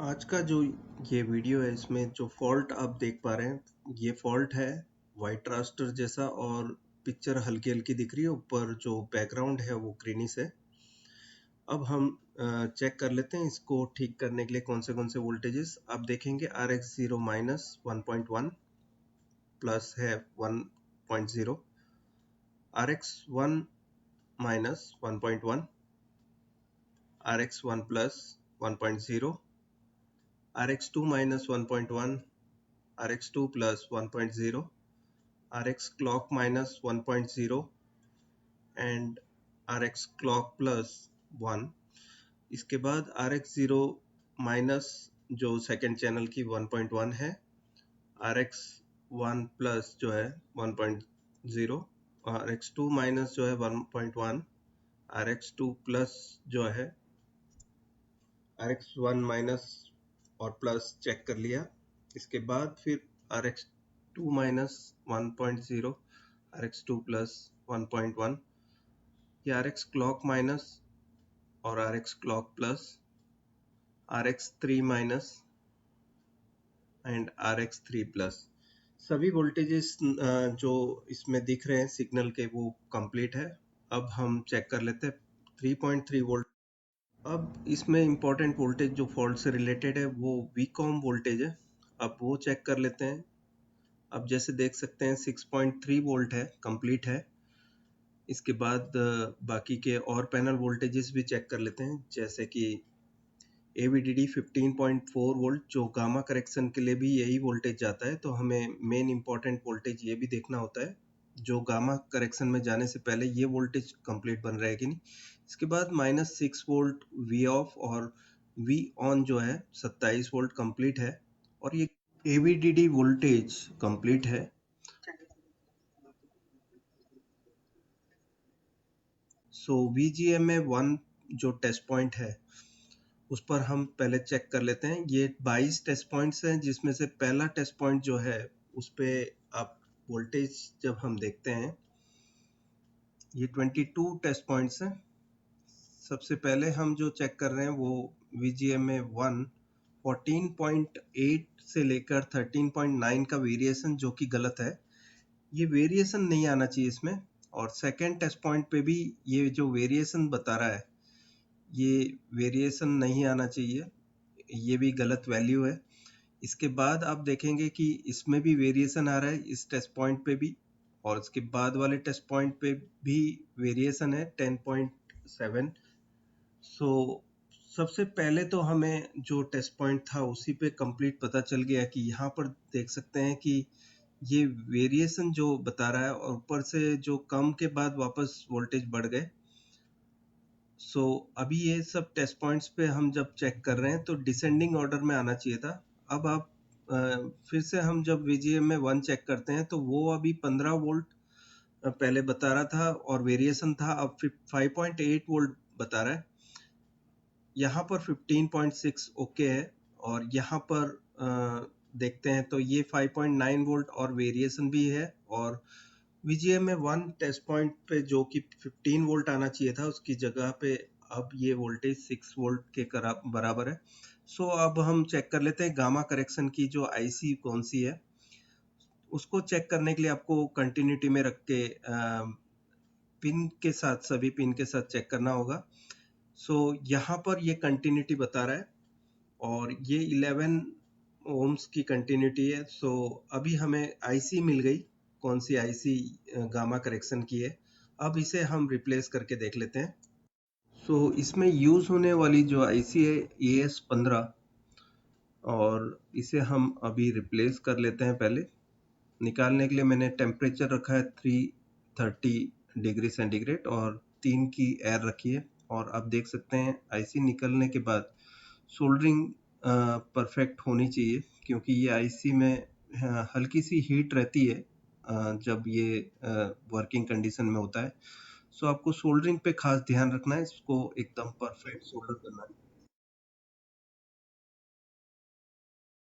आज का जो ये वीडियो है इसमें जो फॉल्ट आप देख पा रहे हैं ये फॉल्ट है वाइट रास्टर जैसा और पिक्चर हल्की हल्की दिख रही है। ऊपर जो बैकग्राउंड है वो ग्रीनिश है। अब हम चेक कर लेते हैं इसको ठीक करने के लिए कौन से वोल्टेजेस आप देखेंगे। RX0 माइनस 1.1 प्लस है 1.0, RX1 minus 1.1, RX1 plus 1.0, RX2 minus 1.1, RX2 plus 1.0, RX clock minus 1.0 and RX clock plus 1। इसके बाद RX0 माइनस जो सेकेंड चैनल की 1.1 है, RX1 प्लस जो है 1.0, RX2 माइनस जो है 1.1, RX2 प्लस जो है RX1 माइनस और प्लस चेक कर लिया। इसके बाद फिर RX2 माइनस 1.0, RX2 प्लस 1.1, ये RX क्लॉक माइनस और RX clock plus, RX3 minus and RX3 plus. सभी वोल्टेजेस जो इसमें दिख रहे हैं सिग्नल के वो कंप्लीट है। अब हम चेक कर लेते हैं 3.3 वोल्ट। अब इसमें इम्पोर्टेंट वोल्टेज जो फॉल्ट से रिलेटेड है वो वीकॉम वोल्टेज है। अब वो चेक कर लेते हैं। अब जैसे देख सकते हैं 6.3 वोल्ट है, कंप्लीट है। इसके बाद बाकी के और पैनल वोल्टेजेस भी चेक कर लेते हैं, जैसे कि AVDD 15.4 वोल्ट जो गामा करेक्शन के लिए भी यही वोल्टेज जाता है। तो हमें मेन इम्पोर्टेंट वोल्टेज ये भी देखना होता है जो गामा करेक्शन में जाने से पहले ये वोल्टेज कंप्लीट बन रहा है कि नहीं। इसके बाद -6 वोल्ट V ऑफ और V ऑन जो है 27 वोल्ट कंप्लीट है और ये AVDD वोल्टेज कंप्लीट है। सो VGMA1 जो टेस्ट पॉइंट है उस पर हम पहले चेक कर लेते हैं। ये 22 टेस्ट पॉइंट्स हैं जिसमें से पहला टेस्ट पॉइंट जो है उस पे आप वोल्टेज जब हम देखते हैं ये 22 टेस्ट पॉइंट्स हैं। सबसे पहले हम जो चेक कर रहे हैं वो VGMA1 14.8 से लेकर 13.9 का वेरिएशन जो कि गलत है। ये वेरिएशन नहीं आना चाहिए इसमें। और सेकेंड टेस्ट पॉइंट पे भी ये जो वेरिएशन बता रहा है ये वेरिएशन नहीं आना चाहिए, ये भी गलत वैल्यू है। इसके बाद आप देखेंगे कि इसमें भी वेरिएशन आ रहा है इस टेस्ट पॉइंट पे भी, और इसके बाद वाले टेस्ट पॉइंट पे भी वेरिएशन है 10.7। सो सबसे पहले तो हमें जो टेस्ट पॉइंट था उसी पे कंप्लीट पता चल गया कि यहाँ पर देख सकते हैं कि ये वेरिएशन जो बता रहा है और ऊपर से जो कम के बाद वापस वोल्टेज बढ़ गए। सो अभी ये सब टेस्ट पॉइंट्स पे हम जब चेक कर रहे हैं तो डिसेंडिंग ऑर्डर में आना चाहिए था। अब आप फिर से हम जब VGM में 1 चेक करते हैं तो वो अभी 15 वोल्ट पहले बता रहा था और वेरिएशन था, अब 5.8 वोल्ट बता रहा है। यहाँ पर 15.6 ओके है और यहाँ पर देखते हैं तो ये 5.9 वोल्ट और वेरिएशन भी है। और VGM में 1 टेस्ट पॉइंट पे जो कि 15 वोल्ट आना चाहिए था उसकी जगह पे अब ये वोल्टेज 6 वोल्ट के बराबर है। सो अब हम चेक कर लेते हैं गामा करेक्शन की जो IC कौन सी है। उसको चेक करने के लिए आपको कंटिन्यूटी में रख के पिन के साथ सभी पिन के साथ चेक करना होगा। सो यहाँ पर ये कंटिन्यूटी बता रहा है और ये 11 ओम्स की कंटिन्यूटी है। सो अभी हमें IC मिल गई, कौन सी IC गामा करेक्शन की है। अब इसे हम रिप्लेस करके देख लेते हैं। सो इसमें यूज होने वाली जो IC है AS15 और इसे हम अभी रिप्लेस कर लेते हैं। पहले निकालने के लिए मैंने टेम्परेचर रखा है 330 डिग्री सेंटीग्रेड और 3 की एयर रखी है। और आप देख सकते हैं IC निकलने के बाद सोल्डरिंग परफेक्ट होनी चाहिए, क्योंकि ये IC में हल्की सी हीट रहती है जब ये वर्किंग कंडीशन में होता है। सो आपको सोल्डरिंग पे खास ध्यान रखना है, इसको एकदम परफेक्ट सोल्डर करना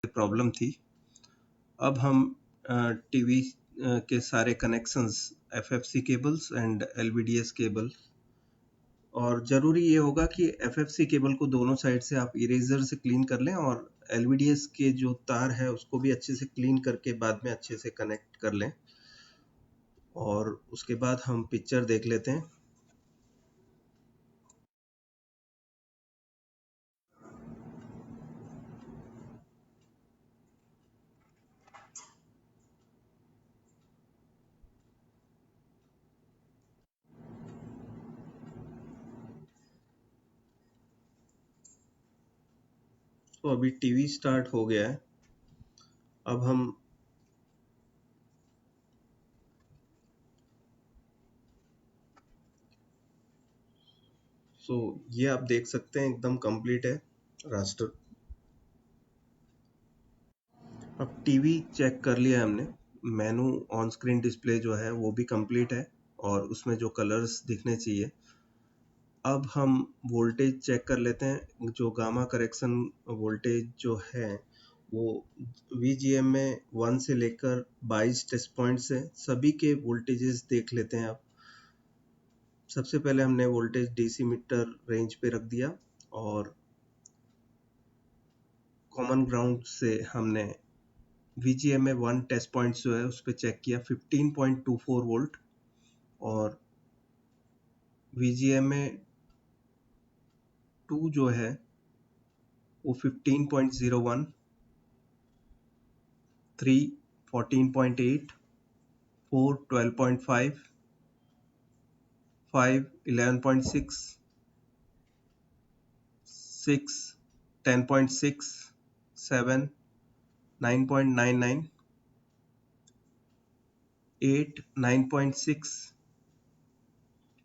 है। प्रॉब्लम थी। अब हम टीवी के सारे connections FFC cables and LVDS cable और ज़रूरी ये होगा कि एफएफसी केबल को दोनों साइड से आप इरेजर से क्लीन कर लें और एलवीडीएस के जो तार है उसको भी अच्छे से क्लीन करके बाद में अच्छे से कनेक्ट कर लें। और उसके बाद हम पिक्चर देख लेते हैं। तो अभी टीवी स्टार्ट हो गया है। अब हम ये आप देख सकते हैं एकदम कंप्लीट है रास्टर। अब टीवी चेक कर लिया है हमने। मेनू ऑन स्क्रीन डिस्प्ले जो है वो भी कंप्लीट है और उसमें जो कलर्स दिखने चाहिए। अब हम वोल्टेज चेक कर लेते हैं। जो गामा करेक्शन वोल्टेज जो है वो VGM में 1 से लेकर 22 टेस्ट पॉइंट्स है। सभी के वोल्टेजेस देख लेते हैं। आप सबसे पहले हमने वोल्टेज डीसी मीटर रेंज पे रख दिया और कॉमन ग्राउंड से हमने VGM में 1 टेस्ट पॉइंट जो है उस पर चेक किया 15.24 वोल्ट और VGM में 2 जो है वो 15.01, 3 14.8, 4 12.5, 5 11.6, 6 10.6, 7 9.99, 8 9.6,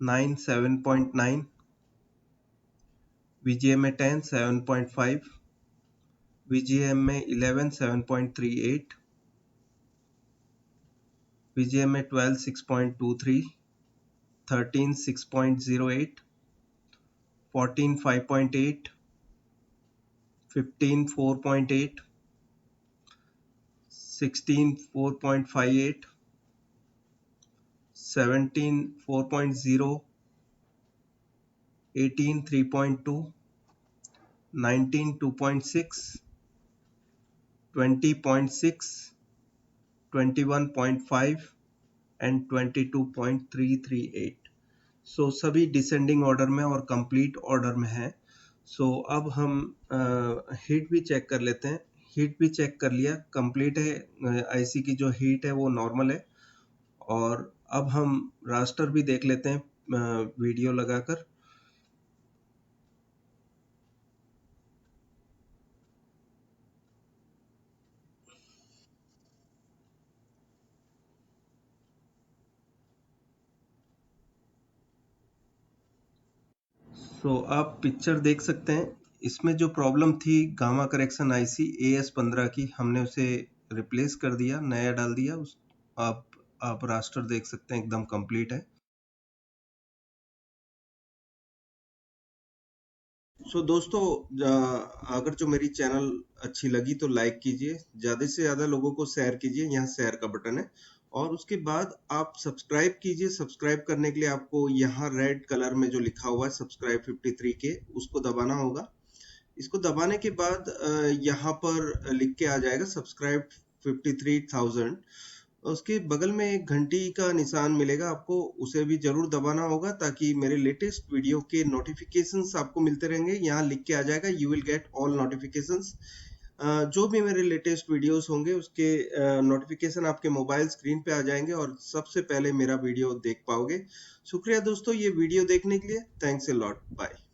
9 7.9, VGM में 10 7.5, VGM में 11 7.38, VGM में 12 6.23, 13 6.08, 14 5.8, 15 4.8, 16 4.58, 17 4.0, 18 3.2, 19 2.6, 20.6, 21.5 एंड 22.338। सो सभी डिसेंडिंग ऑर्डर में और कंप्लीट ऑर्डर में है। अब हम हीट भी चेक कर लेते हैं। हीट भी चेक कर लिया, कंप्लीट है। आईसी की जो हीट है वो नॉर्मल है। और अब हम रास्टर भी देख लेते हैं वीडियो लगाकर। आप पिक्चर देख सकते हैं। इसमें जो प्रॉब्लम थी गामा करेक्शन आईसी AS15 की, हमने उसे रिप्लेस कर दिया, नया डाल दिया। आप रास्टर देख सकते हैं एकदम कंप्लीट है। दोस्तों, अगर जो मेरी चैनल अच्छी लगी तो लाइक कीजिए, ज़्यादा से ज़्यादा लोगों को शेयर कीजिए। यहाँ शेयर का बटन है और उसके बाद आप सब्सक्राइब कीजिए। सब्सक्राइब करने के लिए आपको यहाँ रेड कलर में जो लिखा हुआ है सब्सक्राइब 53 के, उसको दबाना होगा। इसको दबाने के बाद यहाँ पर लिख के आ जाएगा सब्सक्राइब 53,000। उसके बगल में एक घंटी का निशान मिलेगा, आपको उसे भी जरूर दबाना होगा ताकि मेरे लेटेस्ट वीडियो के नोटिफिकेशंस आपको मिलते रहेंगे। यहाँ लिख के आ जाएगा you will get all notifications. जो भी मेरे लेटेस्ट वीडियोस होंगे उसके नोटिफिकेशन आपके मोबाइल स्क्रीन पे आ जाएंगे और सबसे पहले मेरा वीडियो देख पाओगे। शुक्रिया दोस्तों ये वीडियो देखने के लिए। Thanks a lot. बाय।